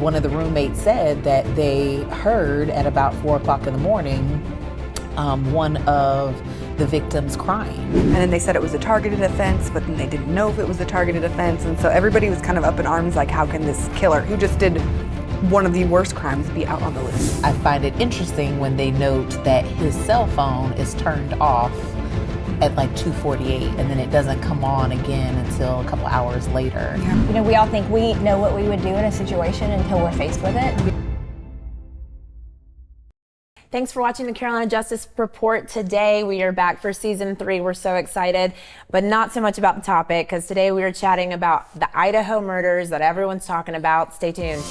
one of the roommates said that they heard at about 4 o'clock in the morning one of the victims crying. And then they said it was a targeted offense, but then they didn't know if it was a targeted offense. And so everybody was kind of up in arms, like, how can this killer, who just did one of the worst crimes, be out on the loose? I find it interesting when they note that his cell phone is turned off at like 2:48, and then it doesn't come on again until a couple hours later. Yeah. You know, we all think we know what we would do in a situation until we're faced with it. Thanks for watching the Carolina Justice Report today. We are back for season 3. We're so excited, but not so much about the topic, because today we are chatting about the Idaho murders that everyone's talking about. Stay tuned.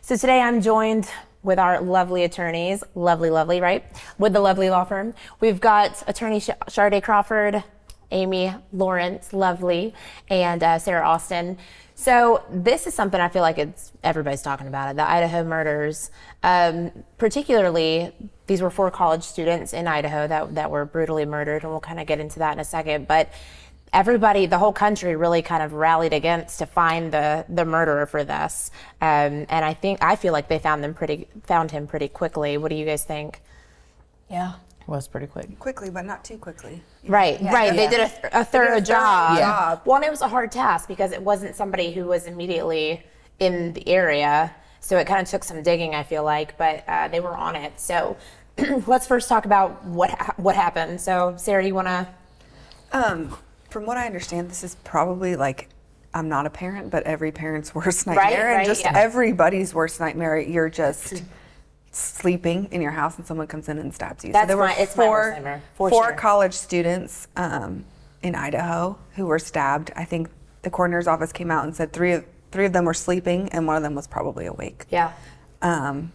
So today I'm joined with our lovely attorneys, lovely, right? With the lovely law firm. We've got attorney Sharday Crawford, Amy Lawrence, lovely, and Sarah Austin. So this is something I feel like everybody's talking about it, the Idaho murders. Particularly, these were 4 college students in Idaho that were brutally murdered, and we'll kind of get into that in a second. But everybody, the whole country really kind of rallied to find the murderer for this. And I feel like they found him pretty quickly. What do you guys think? Yeah. It was pretty quick. Quickly, but not too quickly. Right. They did a thorough job. Yeah. Well, and it was a hard task because it wasn't somebody who was immediately in the area. So it kind of took some digging, I feel like, but they were on it. So let's first talk about what happened. So Sarah, you want to? From what I understand, this is probably, like, I'm not a parent, but every parent's worst nightmare. Right, and just everybody's worst nightmare. You're just sleeping in your house and someone comes in and stabs you. That's so there were it's my worst nightmare, for four sure. college students in Idaho who were stabbed. I think the coroner's office came out and said three of them were sleeping and one of them was probably awake. Yeah. And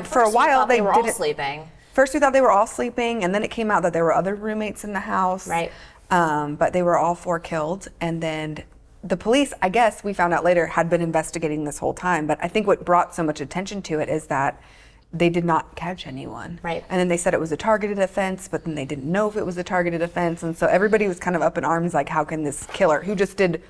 for a while they were all didn't- sleeping. First we thought they were all sleeping, and then it came out that there were other roommates in the house. Right. But they were all 4 killed. And then the police, I guess we found out later, had been investigating this whole time. But I think what brought so much attention to it is that they did not catch anyone. Right. And then they said it was a targeted offense, but then they didn't know if it was a targeted offense. And so everybody was kind of up in arms, like, how can this killer, who just did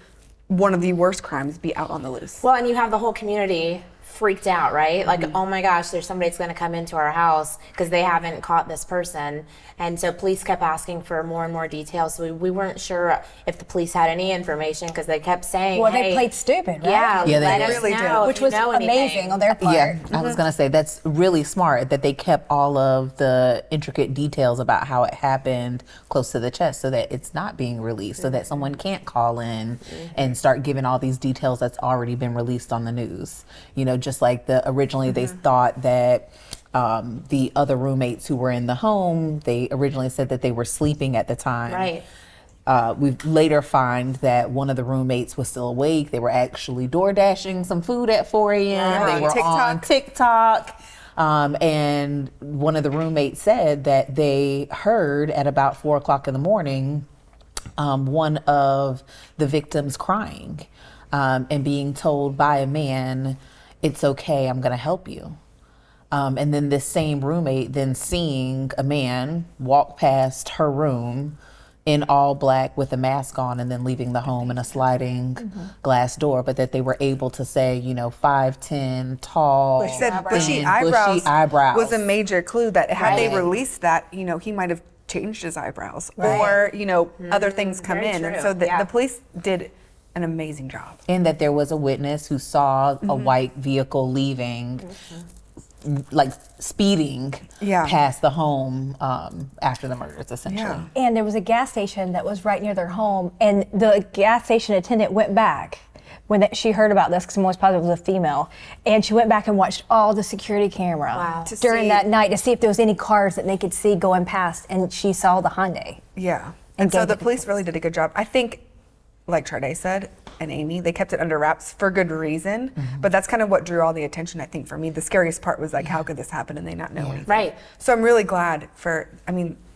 one of the worst crimes, be out on the loose? Well, and you have the whole community freaked out, right? Like, oh my gosh, there's somebody that's going to come into our house because they haven't caught this person. And so police kept asking for more and more details. So we weren't sure if the police had any information because they kept saying, Well, hey, they played stupid, right? Yeah, Yeah, they let us really know did. if Which you was know anything. amazing on their part. Yeah, I was gonna say that's really smart that they kept all of the intricate details about how it happened close to the chest, so that it's not being released, so that someone can't call in and start giving all these details that's already been released on the news. You know, just like originally they thought that the other roommates who were in the home, they originally said that they were sleeping at the time. Right. We later find that one of the roommates was still awake. They were actually door dashing some food at 4 a.m. Right. They were on TikTok. And one of the roommates said that they heard at about 4 o'clock in the morning one of the victims crying and being told by a man, "It's okay, I'm gonna help you." And then this same roommate then seeing a man walk past her room in all black with a mask on and then leaving the home in a sliding glass door, but that they were able to say, 5'10", tall, They said thin, bushy eyebrows was a eyebrows. major clue that had they Right. released that, he might have changed his eyebrows Right. or, other things come very in. And true. so Yeah. the police did an amazing job. And that there was a witness who saw a white vehicle leaving, like speeding Yeah. past the home after the murders, essentially. Yeah. And there was a gas station that was right near their home, and the gas station attendant went back when she heard about this, because someone was positive it was a female, and she went back and watched all the security camera Wow. during that night to see if there was any cars that they could see going past, and she saw the Hyundai. Yeah. And And so gave the it to police really did a good job. I think, like Sharday said, and Amy, they kept it under wraps for good reason. But that's kind of what drew all the attention, I think, for me. The scariest part was, like, how could this happen and they not know anything? Right. So I'm really glad for,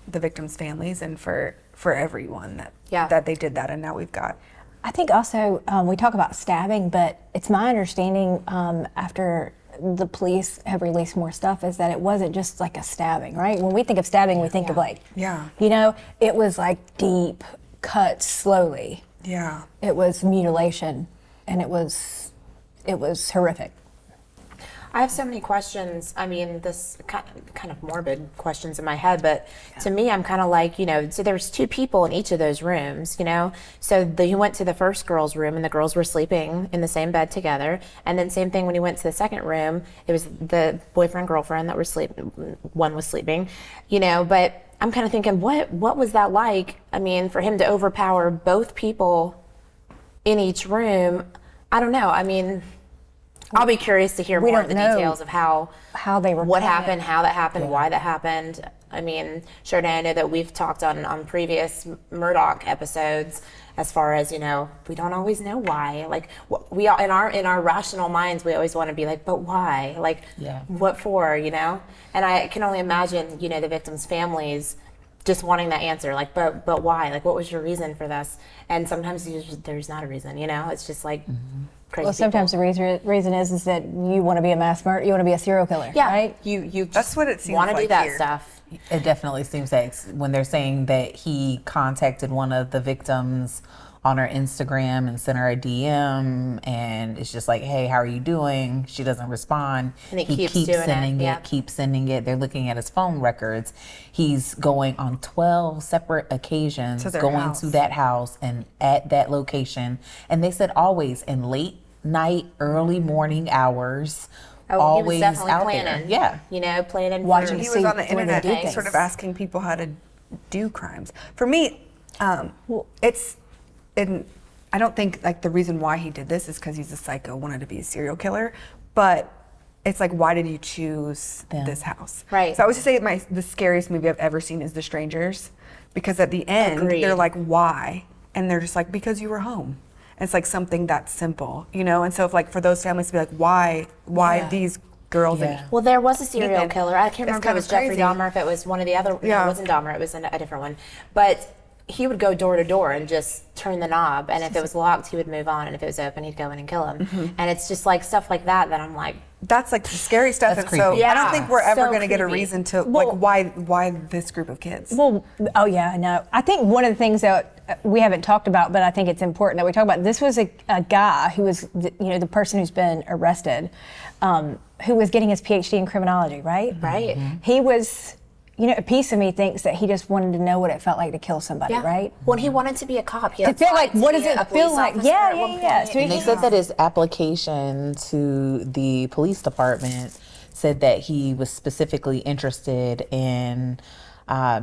the victims' families and for everyone that they did that. And now we've got I think also we talk about stabbing, but it's my understanding after the police have released more stuff is that it wasn't just like a stabbing, right? When we think of stabbing, we think of like, you know, it was like deep cuts slowly. Yeah. It was mutilation, and it was horrific. I have so many questions. I mean, this kind of morbid questions in my head, but to me, I'm kind of like, you know, so there's 2 people in each of those rooms, you know? So he went to the first girl's room and the girls were sleeping in the same bed together. And then same thing when he went to the second room, it was the boyfriend, girlfriend that were sleeping, one was sleeping, you know, but I'm kind of thinking, what was that like? I mean, for him to overpower both people in each room, I don't know. I mean, I'll be curious to hear more of the details of how they were what happened, how that happened, why that happened. I mean, Sharday, I know that we've talked on previous Murdoch episodes as far as, you know, we don't always know why. Like we all, in our rational minds, we always want to be like, but why? Like, what for? You know? And I can only imagine, you know, the victims' families just wanting that answer, like, but why? Like, what was your reason for this? And sometimes there's not a reason. You know, it's just like. Crazy well, sometimes people. the reason is that you want to be a mass murderer, you want to be a serial killer, right? You That's what it seems want to like do that here. stuff. It definitely seems like when they're saying that he contacted one of the victims on her Instagram and sent her a DM, and it's just like, hey, how are you doing? She doesn't respond. And he keeps doing sending it, yeah. keeps sending it. They're looking at his phone records. He's going on 12 separate occasions, going to that house and at that location. And they said always in late night, early morning hours. Oh, always he was definitely out planning. there. Yeah. You know, planning. Watching He to was see on the where they internet do things. sort of asking people how to do crimes. For me, it's, I don't think like the reason why he did this is because he's a psycho, wanted to be a serial killer, but it's like, why did you choose this house? Right. So I would just say the scariest movie I've ever seen is The Strangers, because at the end, Agreed. they're like, why? And they're just like, because you were home. And it's like something that's simple, you know? And so if like for those families to be like, why these girls? Yeah. Well, there was a serial Ethan. killer. I can't It's remember if it was kinda Jeffrey crazy. Dahmer, if it was one of the other. Yeah. It wasn't Dahmer. It was a different one. But he would go door to door and just turn the knob. And if it was locked, he would move on. And if it was open, he'd go in and kill him. And it's just like stuff like that I'm like, That's like the scary stuff. That's And so creepy. I don't think we're ever So going to get a creepy. reason to Well- like why this group of kids. Well, oh yeah, no. I think one of the things that we haven't talked about, but I think it's important that we talk about, this was a guy who was, the person who's been arrested, who was getting his PhD in criminology, right? right. He was, a piece of me thinks that he just wanted to know what it felt like to kill somebody, Yeah. right? When he wanted to be a cop, he To feel like, applied to what be does it a feel police like? officer Yeah, at one yeah. point. So And they said that his application to the police department said that he was specifically interested in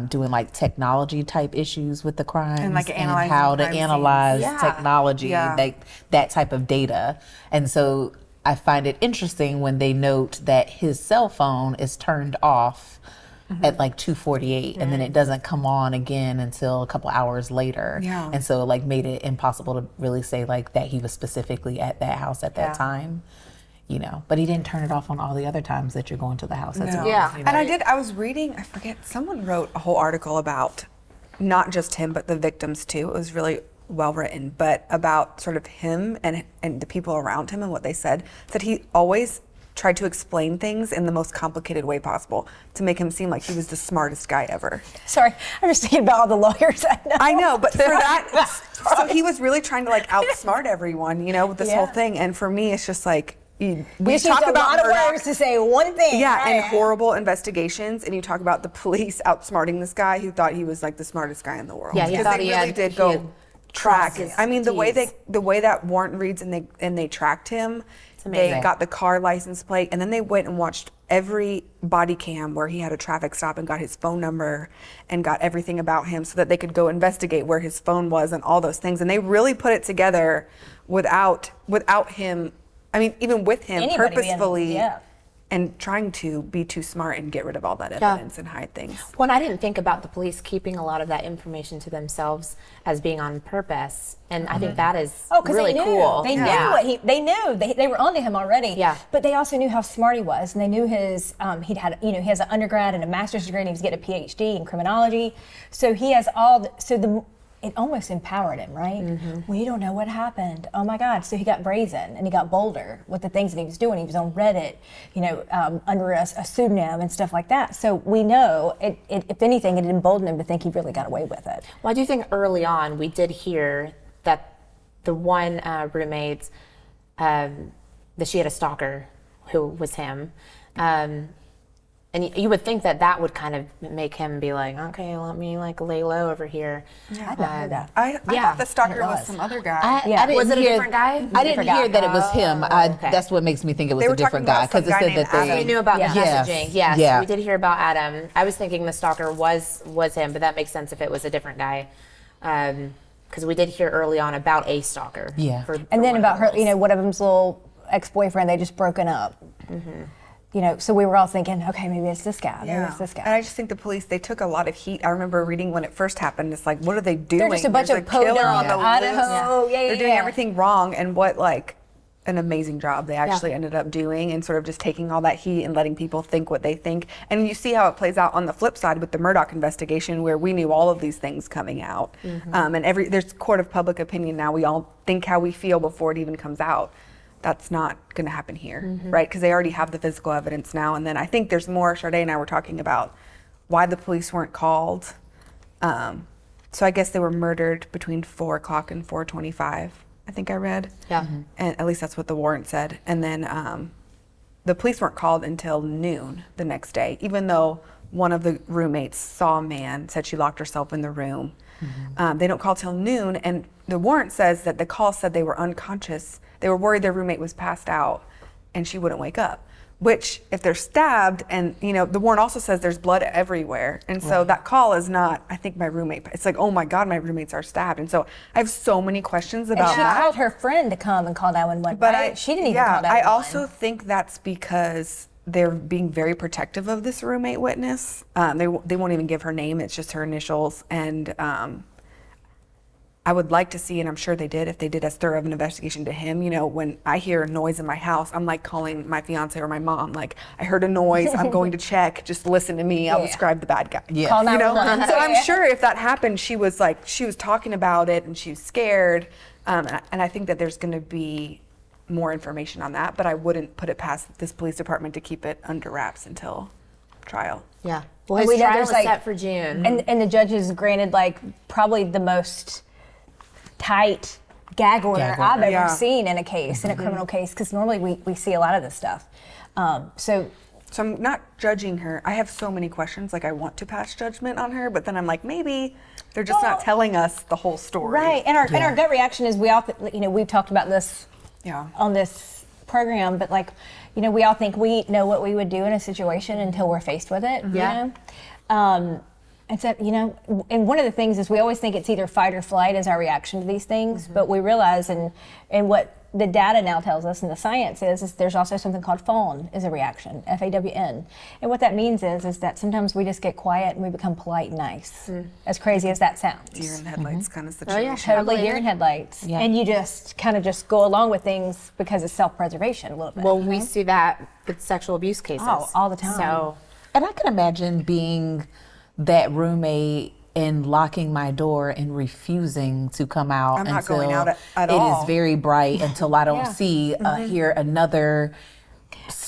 doing like technology type issues with the crimes And, like, analyzing how to crime scenes. analyze Yeah. technology, Yeah. like that type of data. And so I find it interesting when they note that his cell phone is turned off at like 2:48, and then it doesn't come on again until a couple hours later. Yeah. And so it like made it impossible to really say like that he was specifically at that house at that time, but he didn't turn it off on all the other times that you're going to the house. That's No. what- Yeah. you know. And I was reading, I forget, someone wrote a whole article about not just him, but the victims too. It was really well written, but about sort of him and the people around him and what they said, that he always tried to explain things in the most complicated way possible to make him seem like he was the smartest guy ever. Sorry, I'm just thinking about all the lawyers I know. I know, but for that, so he was really trying to like outsmart everyone, with this whole Yeah. thing. And for me, it's just like, we It's talk just a about lot of Murdoch. words to say one thing. Yeah, right? and horrible investigations, and you talk about the police outsmarting this guy who thought he was like the smartest guy in the world. Yeah, he because thought they he really had- did he go had track. crossed his I mean, the way T's. that warrant reads and they tracked him. They amazing. got the car license plate, and then they went and watched every body cam where he had a traffic stop and got his phone number and got everything about him so that they could go investigate where his phone was and all those things. And they really put it together without him. I mean, even with him, Anybody being- purposefully yeah. and trying to be too smart and get rid of all that Yeah. evidence and hide things. When I didn't think about the police keeping a lot of that information to themselves as being on purpose, and I think that is because really they knew. cool. They knew Yeah. what they knew. They were onto him already. Yeah. But they also knew how smart he was, and they knew his he has an undergrad and a master's degree, and he was getting a PhD in criminology. So he has it almost empowered him, right? Well, you don't know what happened. Oh my God. So he got brazen and he got bolder with the things that he was doing. He was on Reddit, under a pseudonym and stuff like that. So we know, if anything, it emboldened him to think he really got away with it. Well, I do think early on we did hear that the one roommate, that she had a stalker who was him. And you would think that would kind of make him be like, okay, let me lay low over here. Yeah, I'd not heard that. I thought the stalker was some other guy. Was it a different guy? I didn't hear that it was him. That's what makes me think it was a different guy, because it said that We knew about the Yes. messaging. Yes, Yeah. we did hear about Adam. I was thinking the stalker was him, but that makes sense if it was a different guy. Because we did hear early on about a stalker. Yeah. And then about her, one of them's little ex-boyfriend, they just broken up. So we were all thinking, okay, maybe it's this guy. Maybe it's this guy. And I just think the police, they took a lot of heat. I remember reading when it first happened, it's like, what are they doing? They're just a bunch There's of killer on the Idaho. loose. They're doing everything wrong, and what an amazing job they actually ended up doing, and sort of just taking all that heat and letting people think what they think. And you see how it plays out on the flip side with the Murdaugh investigation, where we knew all of these things coming out. And there's court of public opinion now. We all think how we feel before it even comes out. That's not going to happen here, right? Because they already have the physical evidence now. And then I think there's more. Sade and I were talking about why the police weren't called. So I guess they were murdered between 4 o'clock and 4:25, I think I read. Yeah. And at least that's what the warrant said. And then the police weren't called until noon the next day, even though one of the roommates saw a man, said she locked herself in the room. They don't call till noon, and the warrant says that the call said they were unconscious. They were worried their roommate was passed out and she wouldn't wake up. Which, if they're stabbed, and the warrant also says there's blood everywhere, and so that call is not, I think my roommate, it's like, oh my God, my roommates are stabbed. And so I have so many questions about that. She called her friend to come and call 911, but she didn't even call 911. I also think that's because they're being very protective of this roommate witness. They won't even give her name, it's just her initials. And I would like to see, and I'm sure they did, if they did as thorough of an investigation to him. When I hear a noise in my house, I'm calling my fiance or my mom, I heard a noise, I'm going to check, just listen to me, I'll describe the bad guy. Yeah. Call 911. So I'm sure if that happened, she was talking about it and she was scared. And I think that there's going to be more information on that, but I wouldn't put it past this police department to keep it under wraps until trial. Yeah. Well, his trial is set for June. And the judges granted probably the most tight gag order I've ever seen in a case, in a criminal case, because normally we see a lot of this stuff. So I'm not judging her. I have so many questions, I want to pass judgment on her, but then I'm maybe they're just not telling us the whole story. Right, and our gut reaction is we all, we've talked about this on this program, but we all think we know what we would do in a situation until we're faced with it. And so, and one of the things is we always think it's either fight or flight as our reaction to these things, but we realize, and what the data now tells us and the science is there's also something called Fawn as a reaction, F-A-W-N. And what that means is that sometimes we just get quiet and we become polite and nice, as crazy as that sounds. Deer in headlights kind of situation. Oh yeah, totally deer in headlights. Yeah. And you just kind of just go along with things because it's self-preservation a little bit. Well, we see that with sexual abuse cases. Oh, all the time. And I can imagine being that roommate and locking my door and refusing to come out I'm not until going out at it all. is very bright, until I don't hear another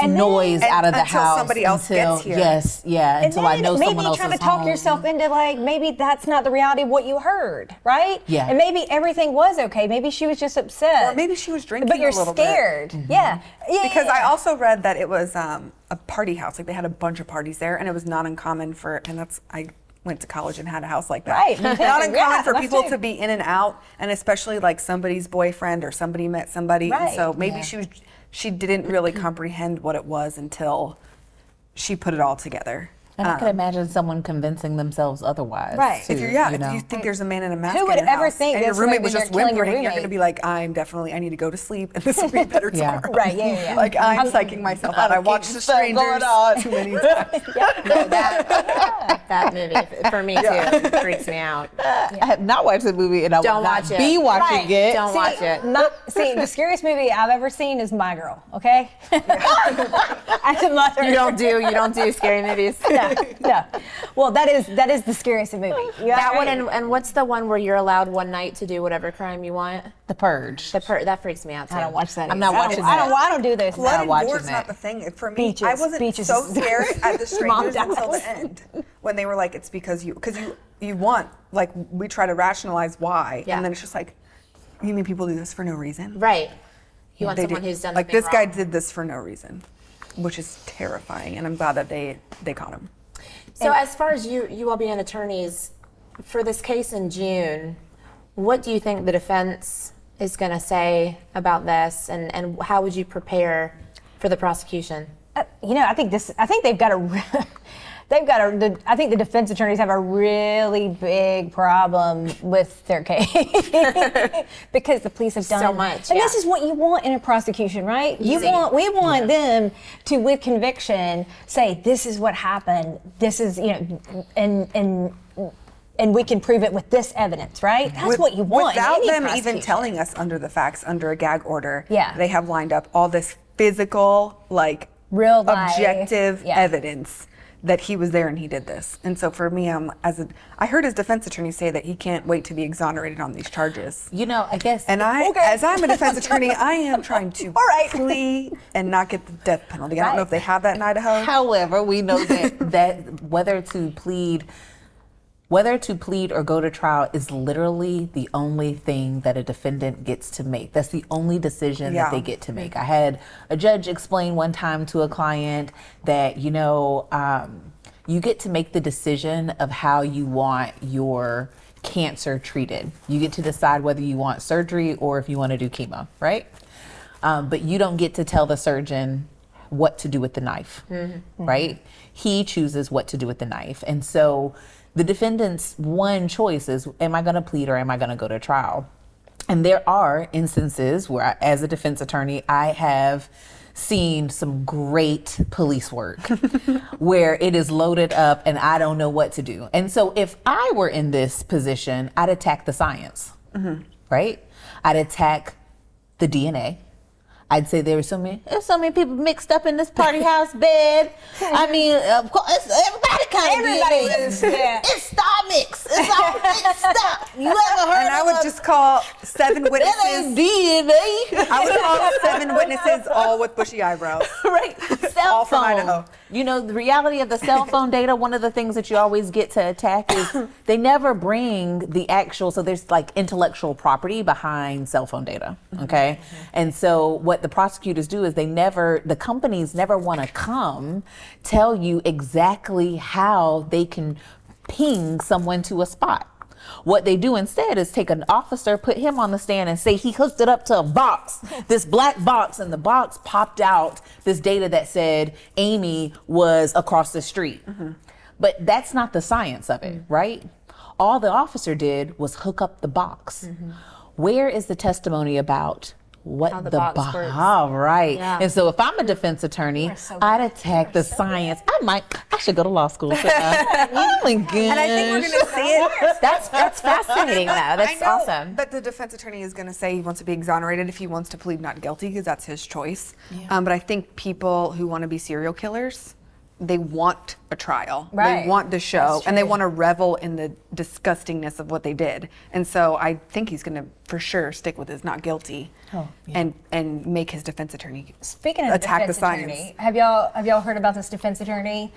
noise out of the until house. Somebody else gets here. Yes, yeah, until I know someone else is home. Maybe trying to talk yourself into maybe that's not the reality of what you heard, right? Yeah. And maybe everything was okay. Maybe she was just upset. Or maybe she was drinking but you're a little scared. bit. Yeah. Because I also read that it was a party house. They had a bunch of parties there, and it was not uncommon I went to college and had a house like that. Right. Not uncommon for us people too. to be in and out, and especially somebody's boyfriend or somebody met somebody. Right. And so maybe she didn't really comprehend what it was until she put it all together. And I could imagine someone convincing themselves otherwise. Right. Too, If you think there's a man in a mask Who would in your ever house, think and your that roommate somebody was would just start killing your whimpering, you're going to be roommate? I need to go to sleep, and this will be better tomorrow. Right, yeah. I'm psyching myself out. I watched The Strangers too many times. That movie, for me too, freaks me out. I have not watched the movie, and I will not be watching it. Don't watch it. The scariest movie I've ever seen is My Girl. Okay. As a mother, You don't do scary movies. No. No. Well, that is the scariest movie. Yeah, That one, and what's the one where you're allowed one night to do whatever crime you want? The Purge. That freaks me out too. I don't watch that. I'm not watching I that. don't do this. Blood and watching gore's that. not the thing. For me, Beaches. I wasn't Beaches so is- scared at the strangers Mom until dies. the end, when they were like, it's because you want, like, we try to rationalize why, Yeah. and then it's just like, you mean people do this for no reason? Right. You want They someone do. who's done like something this guy wrong. did this for no reason, which is terrifying, and I'm glad that they caught him. So as far as you all being attorneys, for this case in June, what do you think the defense is going to say about this, and how would you prepare for the prosecution? I think they've got a. I think the defense attorneys have a really big problem with their case because the police have done So much, And yeah. this is what you want in a prosecution, right? We want them to, with conviction, say this is what happened. This is and we can prove it with this evidence, right? That's what you want. in Without any them even prosecution. telling us under the facts, under a gag order, Yeah. they have lined up all this physical, like, Real life, objective yeah. evidence that he was there and he did this. And so for me, I heard his defense attorney say that he can't wait to be exonerated on these charges. I guess. And as I'm a defense attorney, I am trying to right. plea and not get the death penalty. I don't know Right. if they have that in Idaho. However, we know that whether to plead or go to trial is literally the only thing that a defendant gets to make. That's the only decision that they get to make. I had a judge explain one time to a client that, you get to make the decision of how you want your cancer treated. You get to decide whether you want surgery or if you want to do chemo, right? But you don't get to tell the surgeon what to do with the knife, right? He chooses what to do with the knife. And so the defendant's one choice is, am I going to plead or am I going to go to trial? And there are instances where, as a defense attorney, I have seen some great police work where it is loaded up and I don't know what to do. And so if I were in this position, I'd attack the science, right? I'd attack the DNA. I'd say there's so many people mixed up in this party house bed. I mean, of course, everybody kind of DNA. It's star mix. It's all mixed up. You ever heard And I of would just call 7 that witnesses. ain't DNA. I would call 7 witnesses, all with bushy eyebrows. Right. Cell All from phone. Idaho. The reality of the cell phone data, one of the things that you always get to attack is they never bring the actual, so there's like intellectual property behind cell phone data, okay? And so what the prosecutors do is the companies never want to come tell you exactly how they can ping someone to a spot. What they do instead is take an officer, put him on the stand and say he hooked it up to a box, this black box, and the box popped out this data that said Amy was across the street. But that's not the science of it, right? All the officer did was hook up the box. Where is the testimony about what How the the box box works. All right. Yeah. And so if I'm a defense attorney, I'd attack the science. I should go to law school. shouldn't I? Oh my goodness. And I think we're going to see it. That's fascinating, though. That's I know, awesome. But the defense attorney is going to say he wants to be exonerated if he wants to plead not guilty, because that's his choice. But I think people who want to be serial killers, they want a trial. Right. They want the show, and they want to revel in the disgustingness of what they did. And so I think he's going to, for sure, stick with his not guilty and make his defense attorney Speaking of attack defense the science. attorney, have y'all heard about this defense attorney?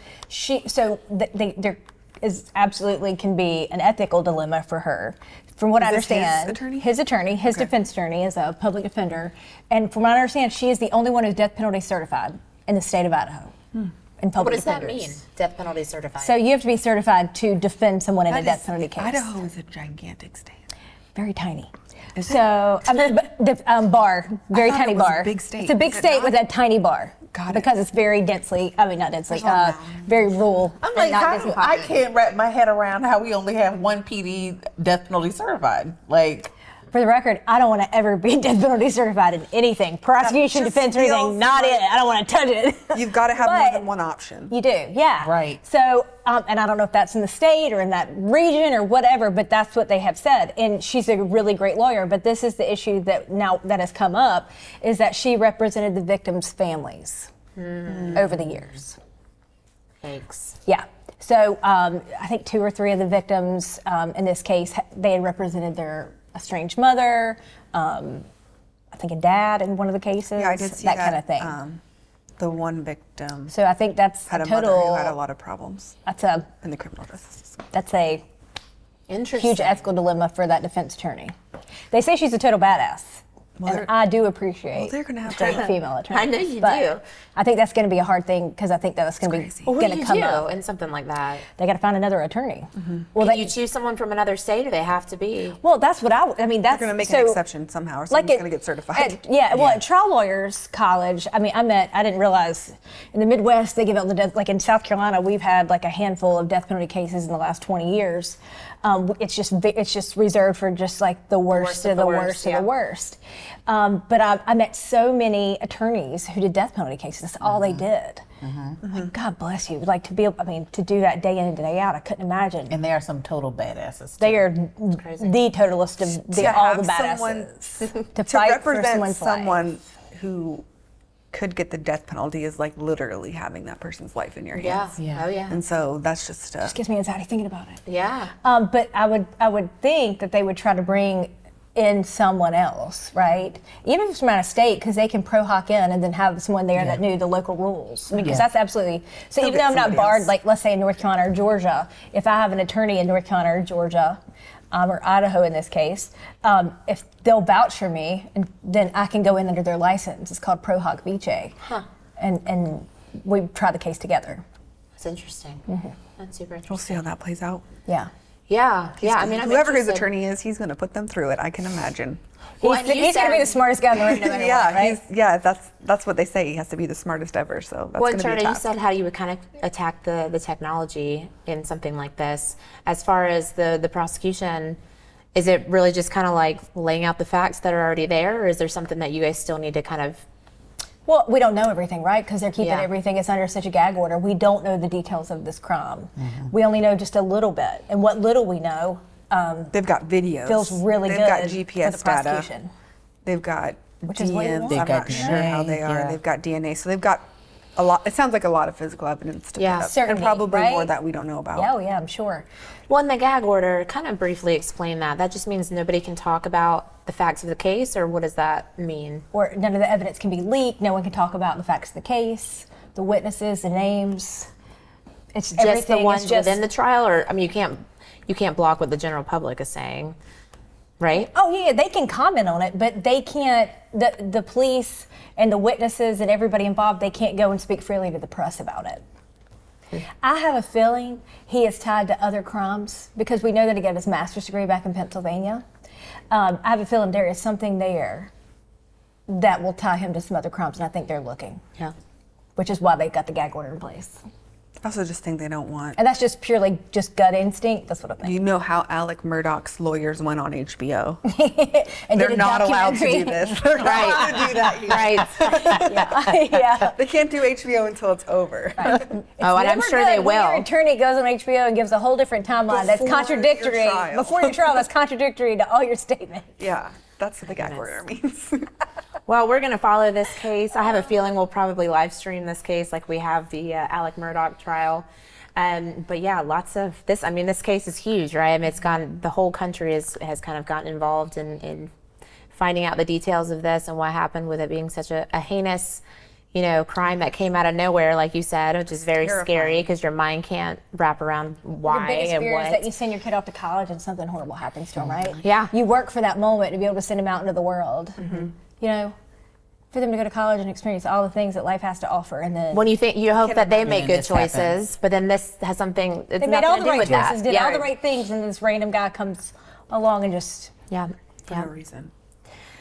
There is absolutely can be an ethical dilemma for her. From what I Is this his understand, attorney? his defense attorney is a public defender, and from what I understand, she is the only one who's death penalty certified in the state of Idaho. In public What does that defenders. mean? Death penalty certified. So you have to be certified to defend someone in a death penalty case. Idaho is a gigantic state. Very tiny. But the bar, very thought tiny it was a bar. big state. It's a big Is it state not? with a tiny bar. Got it. Because it's very densely, not densely, There's a lot of very rural. I'm and like, not densely I populated. can't wrap my head around how we only have one PD death penalty certified. Like, For the record, I don't want to ever be death penalty certified in anything. Prosecution, just defense, or anything, feels not like- it. I don't want to touch it. You've got to have more But than one option. You do, yeah. Right. So, and I don't know if that's in the state or in that region or whatever, but that's what they have said. And she's a really great lawyer, but this is the issue that has come up, is that she represented the victims' families over the years. Thanks. Yeah. So I think 2 or 3 of the victims in this case, they had represented their estranged mother, I think a dad in one of the cases. Yeah, I did see that kind of thing. The one victim So I think that's had a total. mother who had a lot of problems That's a in the criminal justice system. that's a Interesting. huge ethical dilemma for that defense attorney. They say she's a total badass. And I do appreciate they're gonna have great to- female attorneys. I know you but do. I think that's going to be a hard thing because I think that's going to be crazy. Well, what going do to you come do up. in something like that? They got to find another attorney. Well, Can you choose someone from another state, or they have to be? well, that's what I mean. That's They're going to make so, an exception somehow, or someone's at- going to get certified. At trial lawyers college, I didn't realize in the Midwest they give out the death, like in South Carolina, we've had like a handful of death penalty cases in the last 20 years. It's just reserved for just like the worst of the worst of the worst. But I met so many attorneys who did death penalty cases. That's all they did. Like, God bless you. Like to be able, to do that day in and day out, I couldn't imagine. And there are some total badasses. They too. are the totalist of To all the have someone- badasses. to fight for represent someone's someone life. who could get the death penalty is like literally having that person's life in your Yeah. hands. Yeah. Oh yeah. And so that's just Just gives me anxiety thinking about it. Yeah. But I would think that they would try to bring in someone else, right? Even if it's from out of state, because they can pro hoc in and then have someone there that knew the local rules. Because that's absolutely. So They'll even get though I'm not somebody barred, else. like let's say in North Carolina or Georgia, if I have an attorney in North Carolina or Georgia, or Idaho in this case, if they'll vouch for me, and then I can go in under their license. It's called pro hoc vice. And we try the case together. That's interesting. That's super we'll interesting. see how that plays out. Yeah. Yeah. Yeah. I'm Whoever his interested. attorney is, he's going to put them through it. I can imagine. Well, and you He's going to be the said- smartest guy in the room no matter what, right? That's what they say. He has to be the smartest ever. So that's Well, going to be a Charlie, you task. said how you would kind of attack the technology in something like this. As far as the prosecution, is it really just kind of like laying out the facts that are already there, or is there something that you guys still need to kind of? Well, we don't know everything, right? Because they're keeping Yeah. everything. It's under such a gag order. We don't know the details of this crime. We only know just a little bit. And what little we know They've got videos. feels really They've good got for GPS the data. prosecution. They've got Which is what you DMs. want. They've I'm got not sure how they DNA, are. yeah. They've got DNA. So they've got a lot. It sounds like a lot of physical evidence to Yeah. put up. Certainly, and probably right? more that we don't know about. Yeah, oh yeah, I'm sure. Well, in the gag order, kind of briefly explain that. That just means nobody can talk about the facts of the case, or what does that mean? Or none of the evidence can be leaked. No one can talk about the facts of the case, the witnesses, the names. It's Just the everything ones is just, within the trial, or you can't block what the general public is saying, right? Oh yeah, they can comment on it, but they can't. The police and the witnesses and everybody involved, they can't go and speak freely to the press about it. I have a feeling he is tied to other crimes because we know that he got his master's degree back in Pennsylvania. I have a feeling there is something there that will tie him to some other crimes, and I think they're looking, Yeah. which is why they got the gag order in place. I also just think they don't want. And that's just purely just gut instinct. That's what I think. You know how Alec Murdaugh's lawyers went on HBO. And They're did a not allowed to do documentary. this. They're not allowed to do that here. Right. Yeah. They can't do HBO until it's over. Oh, and I'm Never sure good they when Your will. attorney goes on HBO and gives a whole different timeline that's Before contradictory. your trial. Before your trial, that's contradictory to all your statements. Yeah, that's what the gag order means. Well, we're going to follow this case. I have a feeling we'll probably live stream this case like we have the Alec Murdaugh trial. But yeah, lots of this. I mean, this case is huge, right? I mean, the whole country has kind of gotten involved in finding out the details of this and what happened with it being such a heinous, crime that came out of nowhere, like you said, which is very scary because your mind can't wrap around why Your biggest and fear what. is that you send your kid off to college and something horrible happens to him, right? Yeah. You work for that moment to be able to send him out into the world. For them to go to college and experience all the things that life has to offer, and then When you hope that they make And good this choices, happens. but then this has something. It's they made all nothing the to do right with that. choices, did all the right things, and this random guy comes along and just Yeah. For no reason.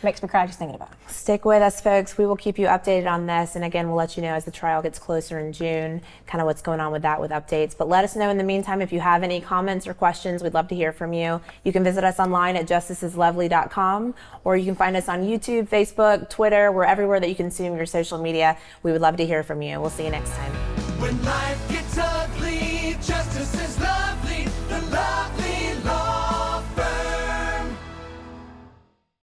makes me cry just thinking about it. Stick with us, folks. We will keep you updated on this. And again, we'll let you know as the trial gets closer in June, kind of what's going on with that with updates. But let us know in the meantime if you have any comments or questions. We'd love to hear from you. You can visit us online at justiceislovely.com, or you can find us on YouTube, Facebook, Twitter. We're everywhere that you consume your social media. We would love to hear from you. We'll see you next time. When life gets